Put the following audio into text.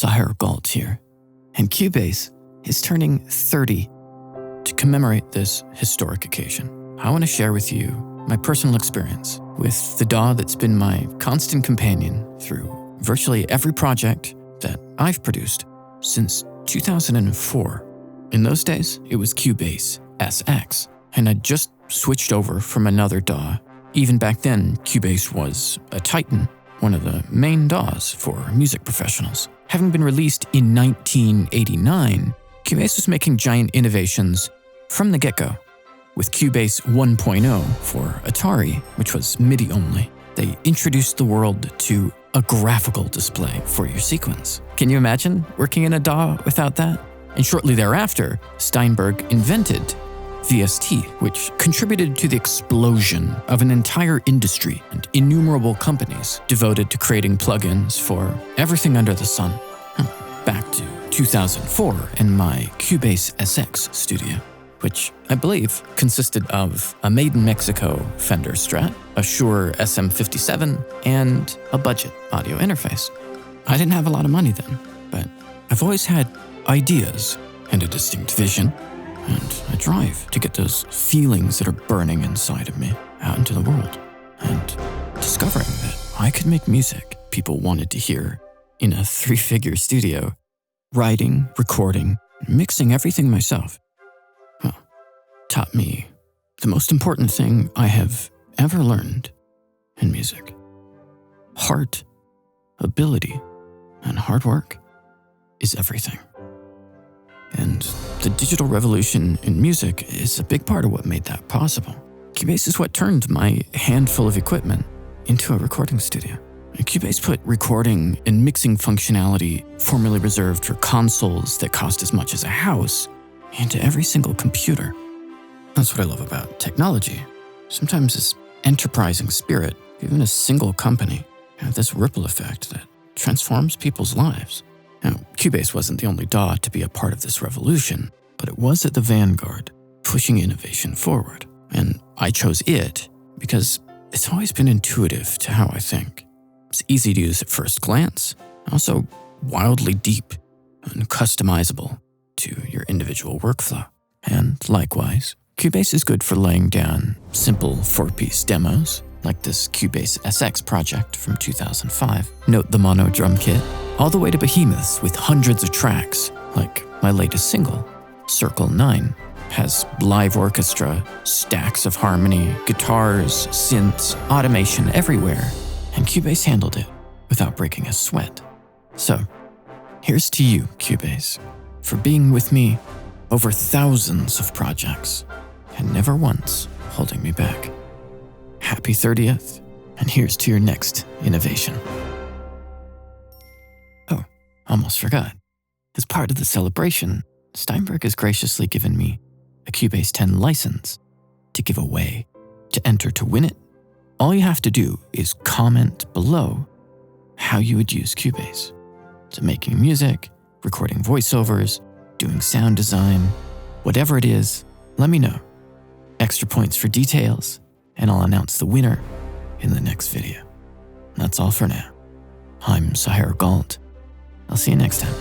Sahir Galt here, and Cubase is turning 30. To commemorate this historic occasion, I want to share with you my personal experience with the DAW that's been my constant companion through virtually every project that I've produced since 2004. In those days, it was Cubase SX, and I'd just switched over from another DAW. Even back then, Cubase was a titan, one of the main DAWs for music professionals. Having been released in 1989, Cubase was making giant innovations from the get-go. With Cubase 1.0 for Atari, which was MIDI only, they introduced the world to a graphical display for your sequence. Can you imagine working in a DAW without that? And shortly thereafter, Steinberg invented VST, which contributed to the explosion of an entire industry and innumerable companies devoted to creating plugins for everything under the sun. Back to 2004 in my Cubase SX studio, which I believe consisted of a made in Mexico Fender Strat, a Shure SM57, and a budget audio interface. I didn't have a lot of money then, but I've always had ideas and a distinct vision and a drive to get those feelings that are burning inside of me out into the world, and discovering that I could make music people wanted to hear in a 3-figure studio, writing, recording, mixing everything myself. Well, taught me the most important thing I have ever learned in music. Heart, ability, and hard work is everything. And the digital revolution in music is a big part of what made that possible. Cubase is what turned my handful of equipment into a recording studio. And Cubase put recording and mixing functionality formerly reserved for consoles that cost as much as a house into every single computer. That's what I love about technology. Sometimes this enterprising spirit, even a single company, have this ripple effect that transforms people's lives. Now, Cubase wasn't the only DAW to be a part of this revolution, but it was at the vanguard, pushing innovation forward. And I chose it because it's always been intuitive to how I think. It's easy to use at first glance, also wildly deep and customizable to your individual workflow. And likewise, Cubase is good for laying down simple 4-piece demos, like this Cubase SX project from 2005. Note the mono drum kit, all the way to behemoths with hundreds of tracks, like my latest single, Circle 9, has live orchestra, stacks of harmony, guitars, synths, automation everywhere, and Cubase handled it without breaking a sweat. So, here's to you, Cubase, for being with me over thousands of projects and never once holding me back. Happy 30th, and here's to your next innovation. Oh, almost forgot. As part of the celebration, Steinberg has graciously given me a Cubase 10 license to give away. To enter to win it, all you have to do is comment below how you would use Cubase. So making music, recording voiceovers, doing sound design, whatever it is, let me know. Extra points for details, and I'll announce the winner in the next video. That's all for now. I'm Sahir Galt. I'll see you next time.